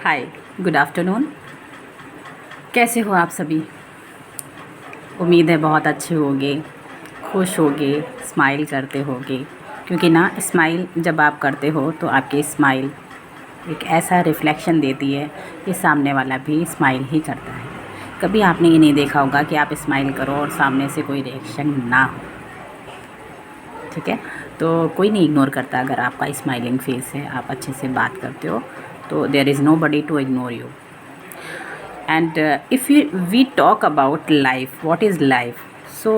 हाय, good afternoon. कैसे हो आप सभी? उम्मीद है बहुत अच्छे होगे, खुश होगे, स्माइल करते होगे, क्योंकि ना स्माइल जब आप करते हो तो आपकी स्माइल एक ऐसा रिफ्लेक्शन देती है कि सामने वाला भी स्माइल ही करता है। कभी आपने ये नहीं देखा होगा कि आप स्माइल करो और सामने से कोई रिएक्शन ना हो। ठीक है, तो कोई नहीं इग्नोर करता। अगर आपका स्माइलिंग फेस है, आप अच्छे से बात करते हो, तो there is nobody to ignore you. And if we talk about life, what is life? So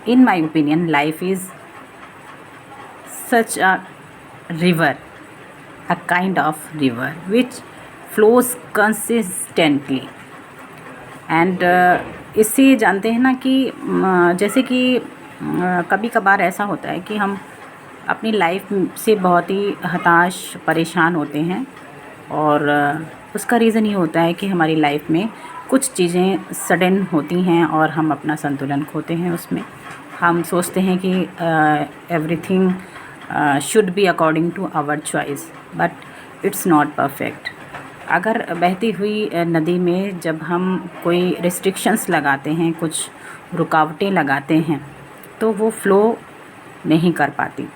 in my opinion, life is such a river, a kind of river which flows consistently. And इससे जानते हैं ना कि जैसे कि कभी कभार ऐसा होता है कि हम अपनी लाइफ से बहुत ही हताश परेशान होते हैं, और उसका रीज़न ये होता है कि हमारी लाइफ में कुछ चीज़ें सडन होती हैं और हम अपना संतुलन खोते हैं उसमें। हम सोचते हैं कि everything should be according to our choice, but it's not perfect. अगर बहती हुई नदी में जब हम कोई रिस्ट्रिक्शंस लगाते हैं, कुछ रुकावटें लगाते हैं, तो वो फ़्लो नहीं कर पाती,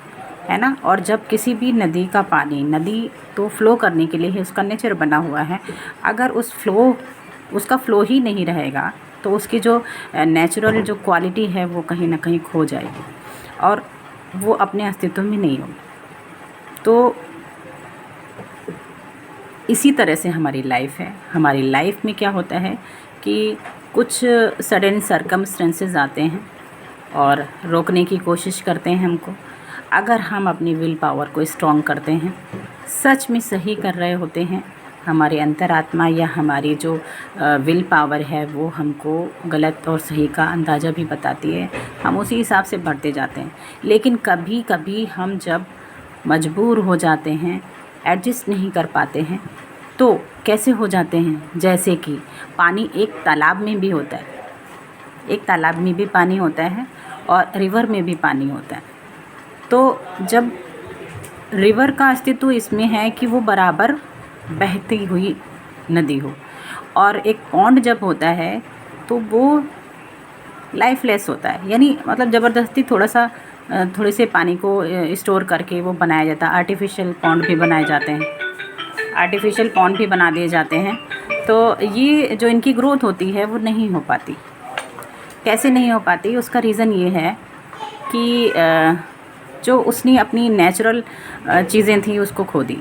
है ना। और जब किसी भी नदी का पानी, नदी तो फ़्लो करने के लिए ही उसका नेचर बना हुआ है, अगर उसका फ़्लो ही नहीं रहेगा तो उसकी जो नेचुरल जो क्वालिटी है वो कहीं ना कहीं खो जाएगी और वो अपने अस्तित्व में नहीं होगी। तो इसी तरह से हमारी लाइफ है। हमारी लाइफ में क्या होता है कि कुछ सडन सर्कमस्टेंसेस आते हैं और रोकने की कोशिश करते हैं हमको। अगर हम अपनी विल पावर को स्ट्रॉन्ग करते हैं, सच में सही कर रहे होते हैं, हमारी अंतरात्मा या हमारी जो विल पावर है वो हमको गलत और सही का अंदाज़ा भी बताती है, हम उसी हिसाब से बढ़ते जाते हैं। लेकिन कभी कभी हम जब मजबूर हो जाते हैं, एडजस्ट नहीं कर पाते हैं, तो कैसे हो जाते हैं? जैसे कि पानी एक तालाब में भी होता है, एक तालाब में भी पानी होता है और रिवर में भी पानी होता है। तो जब रिवर का अस्तित्व इसमें है कि वो बराबर बहती हुई नदी हो, और एक पॉन्ड जब होता है तो वो लाइफलेस होता है, यानी मतलब ज़बरदस्ती थोड़े से पानी को स्टोर करके वो बनाया जाता है। आर्टिफिशियल पॉन्ड भी बनाए जाते हैं, आर्टिफिशियल पॉन्ड भी बना दिए जाते हैं। तो ये जो इनकी ग्रोथ होती है वो नहीं हो पाती। कैसे नहीं हो पाती? उसका रीज़न ये है कि जो उसने अपनी नेचुरल चीज़ें थी उसको खो दी।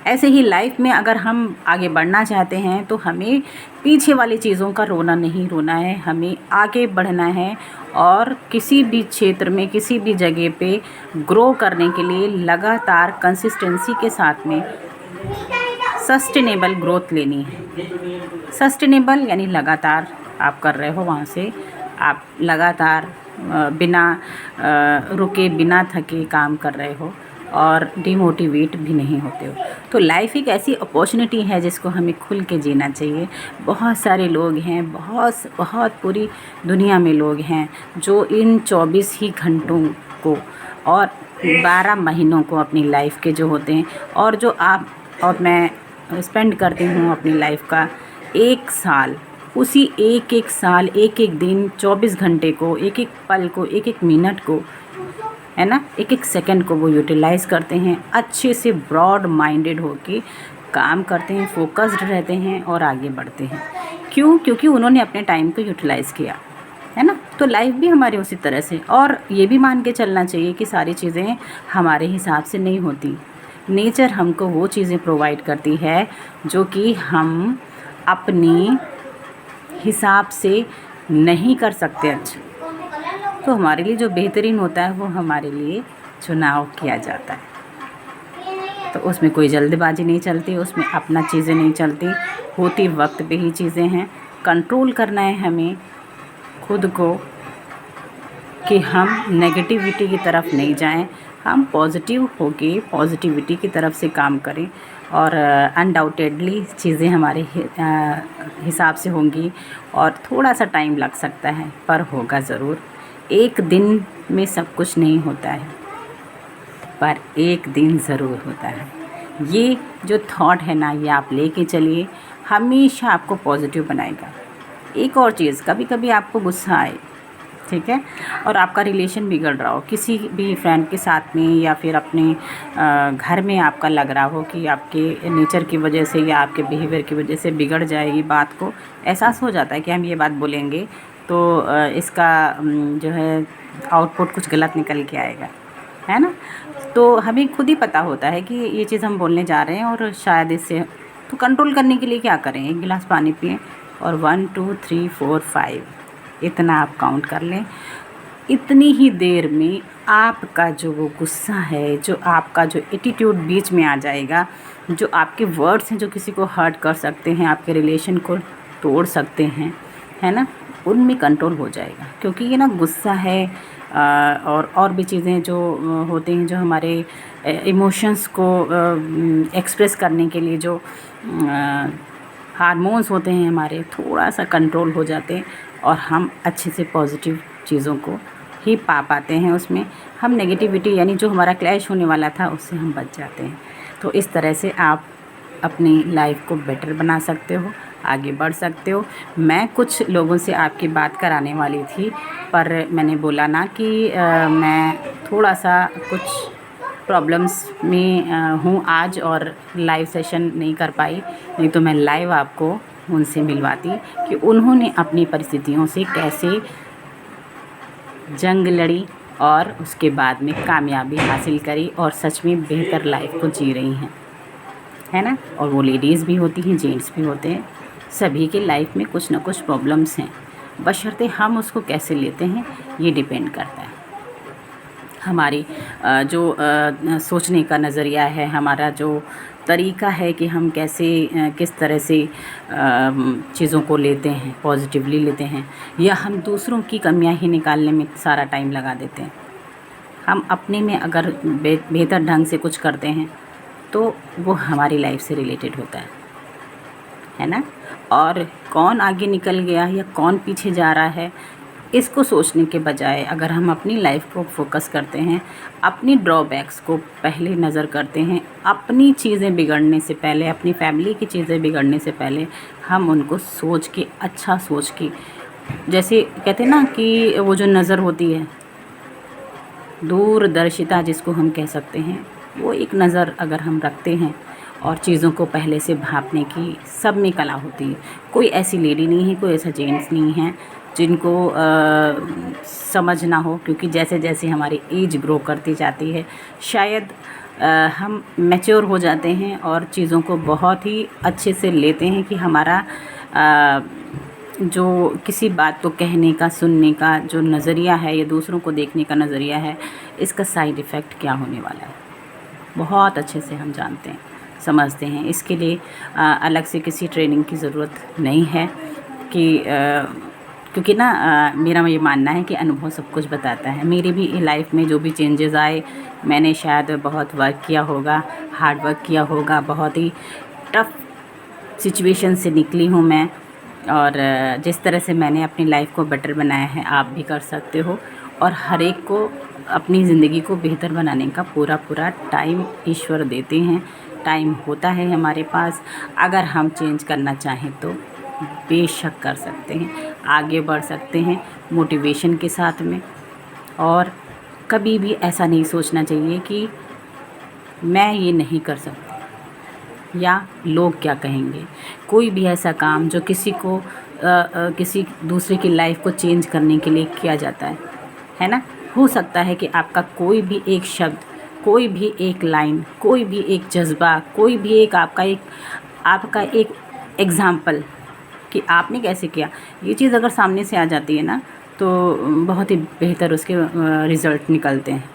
ऐसे ही लाइफ में अगर हम आगे बढ़ना चाहते हैं तो हमें पीछे वाली चीज़ों का रोना नहीं रोना है, हमें आगे बढ़ना है। और किसी भी क्षेत्र में, किसी भी जगह पे ग्रो करने के लिए लगातार कंसिस्टेंसी के साथ में सस्टेनेबल ग्रोथ लेनी है। सस्टेनेबल यानी लगातार आप कर रहे हो, वहाँ से आप लगातार बिना रुके, बिना थके काम कर रहे हो और डिमोटिवेट भी नहीं होते हो। तो लाइफ एक ऐसी अपॉर्चुनिटी है जिसको हमें खुल के जीना चाहिए। बहुत सारे लोग हैं, बहुत पूरी दुनिया में लोग हैं जो इन 24 ही घंटों को और 12 महीनों को अपनी लाइफ के जो होते हैं, और जो आप और मैं स्पेंड करती हूँ अपनी लाइफ का 1 साल, उसी एक साल, एक दिन, 24 घंटे को, एक पल को, एक मिनट को, है ना, एक सेकंड को वो यूटिलाइज़ करते हैं। अच्छे से ब्रॉड माइंडेड होके काम करते हैं, फोकस्ड रहते हैं और आगे बढ़ते हैं। क्यों? क्योंकि उन्होंने अपने टाइम को यूटिलाइज़ किया, है ना। तो लाइफ भी हमारी उसी तरह से, और ये भी मान के चलना चाहिए कि सारी चीज़ें हमारे हिसाब से नहीं होती। नेचर हमको वो चीज़ें प्रोवाइड करती है जो कि हम अपनी हिसाब से नहीं कर सकते। अच्छा, तो हमारे लिए जो बेहतरीन होता है वो हमारे लिए चुनाव किया जाता है। तो उसमें कोई जल्दबाजी नहीं चलती, उसमें अपना चीज़ें नहीं चलती, होती वक्त पे ही चीज़ें हैं। कंट्रोल करना है हमें खुद को कि हम नेगेटिविटी की तरफ नहीं जाएं, हम पॉजिटिव होके पॉजिटिविटी की तरफ से काम करें, और अनडाउटेडली चीज़ें हमारे हिसाब से होंगी। और थोड़ा सा टाइम लग सकता है पर होगा ज़रूर। एक दिन में सब कुछ नहीं होता है, पर एक दिन ज़रूर होता है। ये जो थॉट है ना, ये आप लेके चलिए, हमेशा आपको पॉजिटिव बनाएगा। एक और चीज़, कभी कभी आपको गुस्सा आए, ठीक है, और आपका रिलेशन बिगड़ रहा हो किसी भी फ्रेंड के साथ में, या फिर अपने घर में आपका लग रहा हो कि आपके नेचर की वजह से या आपके बिहेवियर की वजह से बिगड़ जाएगी बात, को एहसास हो जाता है कि हम ये बात बोलेंगे तो इसका जो है आउटपुट कुछ गलत निकल के आएगा, है ना। तो हमें खुद ही पता होता है कि ये चीज़ हम बोलने जा रहे हैं और शायद इससे, तो कंट्रोल करने के लिए क्या करें, 1 गिलास पानी पिएं और 1 2 3 4 5 इतना आप काउंट कर लें। इतनी ही देर में आपका जो वो गुस्सा है, जो आपका जो एटीट्यूड बीच में आ जाएगा, जो आपके वर्ड्स हैं जो किसी को हर्ट कर सकते हैं, आपके रिलेशन को तोड़ सकते हैं, है ना, उनमें कंट्रोल हो जाएगा। क्योंकि ये ना गुस्सा है और भी चीज़ें जो होते हैं, जो हमारे इमोशंस को एक्सप्रेस करने के लिए जो हार्मोन्स होते हैं हमारे, थोड़ा सा कंट्रोल हो जाते हैं और हम अच्छे से पॉजिटिव चीज़ों को ही पा पाते हैं। उसमें हम नेगेटिविटी यानी जो हमारा क्लैश होने वाला था उससे हम बच जाते हैं। तो इस तरह से आप अपनी लाइफ को बेटर बना सकते हो, आगे बढ़ सकते हो। मैं कुछ लोगों से आपकी बात कराने वाली थी, पर मैंने बोला ना कि मैं थोड़ा सा कुछ प्रॉब्लम्स में हूँ आज और लाइव सेशन नहीं कर पाई, नहीं तो मैं लाइव आपको उनसे मिलवाती कि उन्होंने अपनी परिस्थितियों से कैसे जंग लड़ी और उसके बाद में कामयाबी हासिल करी और सच में बेहतर लाइफ को जी रही हैं, है ना। और वो लेडीज़ भी होती हैं, जेंट्स भी होते हैं, सभी के लाइफ में कुछ ना कुछ प्रॉब्लम्स हैं, बशर्ते हम उसको कैसे लेते हैं ये डिपेंड करता है। हमारी जो सोचने का नज़रिया है, हमारा जो तरीका है कि हम कैसे किस तरह से चीज़ों को लेते हैं, पॉजिटिवली लेते हैं, या हम दूसरों की कमियां ही निकालने में सारा टाइम लगा देते हैं। हम अपने में अगर बेहतर ढंग से कुछ करते हैं तो वो हमारी लाइफ से रिलेटेड होता है ना। और कौन आगे निकल गया या कौन पीछे जा रहा है, इसको सोचने के बजाय अगर हम अपनी लाइफ को फोकस करते हैं, अपनी ड्रॉबैक्स को पहले नज़र करते हैं, अपनी चीज़ें बिगड़ने से पहले, अपनी फैमिली की चीज़ें बिगड़ने से पहले हम उनको सोच के, अच्छा सोच के, जैसे कहते हैं ना कि वो जो नज़र होती है, दूरदर्शिता जिसको हम कह सकते हैं, वो एक नज़र अगर हम रखते हैं और चीज़ों को पहले से भांपने की सब में कला होती है। कोई ऐसी लेडी नहीं है, कोई ऐसा जेंट्स नहीं है जिनको समझ ना हो, क्योंकि जैसे जैसे हमारी एज ग्रो करती जाती है शायद हम मैच्योर हो जाते हैं और चीज़ों को बहुत ही अच्छे से लेते हैं कि हमारा जो किसी बात को कहने का, सुनने का जो नज़रिया है या दूसरों को देखने का नज़रिया है, इसका साइड इफ़ेक्ट क्या होने वाला है बहुत अच्छे से हम जानते हैं, समझते हैं। इसके लिए अलग से किसी ट्रेनिंग की ज़रूरत नहीं है कि क्योंकि ना मेरा ये मानना है कि अनुभव सब कुछ बताता है। मेरी भी लाइफ में जो भी चेंजेस आए, मैंने शायद बहुत वर्क किया होगा, हार्ड वर्क किया होगा, बहुत ही टफ़ सिचुएशन से निकली हूँ मैं, और जिस तरह से मैंने अपनी लाइफ को बेटर बनाया है आप भी कर सकते हो। और हर एक को अपनी ज़िंदगी को बेहतर बनाने का पूरा पूरा टाइम ईश्वर देते हैं, टाइम होता है हमारे पास। अगर हम चेंज करना चाहें तो बेशक कर सकते हैं, आगे बढ़ सकते हैं मोटिवेशन के साथ में। और कभी भी ऐसा नहीं सोचना चाहिए कि मैं ये नहीं कर सकती या लोग क्या कहेंगे। कोई भी ऐसा काम जो किसी को किसी दूसरे की लाइफ को चेंज करने के लिए किया जाता है ना, हो सकता है कि आपका कोई भी एक शब्द, कोई भी एक लाइन, कोई भी एक जज्बा, कोई भी एक आपका एक एग्ज़ाम्पल कि आपने कैसे किया, ये चीज़ अगर सामने से आ जाती है ना तो बहुत ही बेहतर उसके रिज़ल्ट निकलते हैं।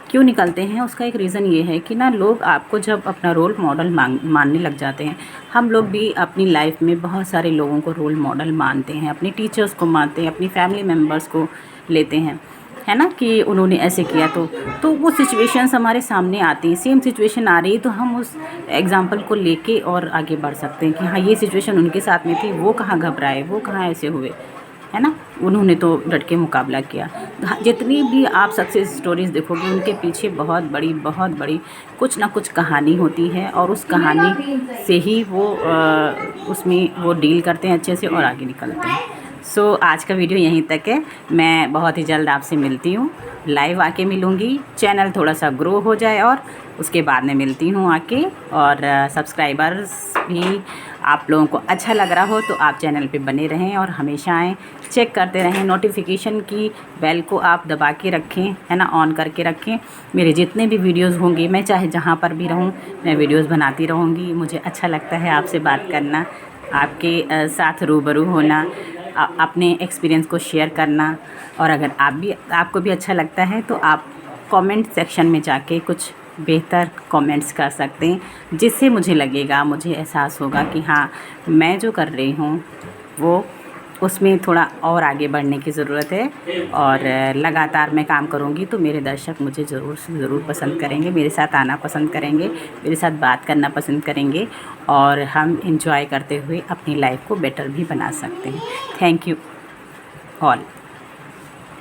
क्यों निकलते हैं, उसका एक रीज़न ये है कि ना लोग आपको जब अपना रोल मॉडल मानने लग जाते हैं। हम लोग भी अपनी लाइफ में बहुत सारे लोगों को रोल मॉडल मानते हैं, अपने टीचर्स को मानते हैं, अपनी फैमिली मेम्बर्स को लेते हैं, है ना, कि उन्होंने ऐसे किया तो वो सिचुएशंस हमारे सामने आती हैं। सेम सिचुएशन आ रही है तो हम उस एग्ज़ाम्पल को लेके और आगे बढ़ सकते हैं कि हाँ ये सिचुएशन उनके साथ में थी, वो कहाँ घबराए, वो कहाँ ऐसे हुए, है ना, उन्होंने तो डट के मुकाबला किया। जितनी भी आप सक्सेस स्टोरीज़ देखोगे उनके पीछे बहुत बड़ी कुछ ना कुछ कहानी होती है, और उस कहानी से ही वो उसमें वो डील करते हैं अच्छे से और आगे निकलते हैं। सो आज का वीडियो यहीं तक है। मैं बहुत ही जल्द आपसे मिलती हूँ, लाइव आके मिलूँगी। चैनल थोड़ा सा ग्रो हो जाए और उसके बाद में मिलती हूँ आके। और सब्सक्राइबर्स भी आप लोगों को अच्छा लग रहा हो तो आप चैनल पे बने रहें और हमेशा आएँ, चेक करते रहें। नोटिफिकेशन की बेल को आप दबा के रखें, है ना, ऑन करके रखें। मेरे जितने भी वीडियोस होंगे, मैं चाहे जहाँ पर भी रहूँ मैं वीडियोस बनाती रहूँगी। मुझे अच्छा लगता है आपसे बात करना, आपके साथ रूबरू होना, अपने एक्सपीरियंस को शेयर करना। और अगर आपको भी अच्छा लगता है तो आप कमेंट सेक्शन में जाके कुछ बेहतर कमेंट्स कर सकते हैं, जिससे मुझे लगेगा, मुझे एहसास होगा कि हाँ, मैं जो कर रही हूँ वो उसमें थोड़ा और आगे बढ़ने की ज़रूरत है। और लगातार मैं काम करूँगी तो मेरे दर्शक मुझे ज़रूर से ज़रूर पसंद करेंगे, मेरे साथ आना पसंद करेंगे, मेरे साथ बात करना पसंद करेंगे, और हम एंजॉय करते हुए अपनी लाइफ को बेटर भी बना सकते हैं। Thank you all.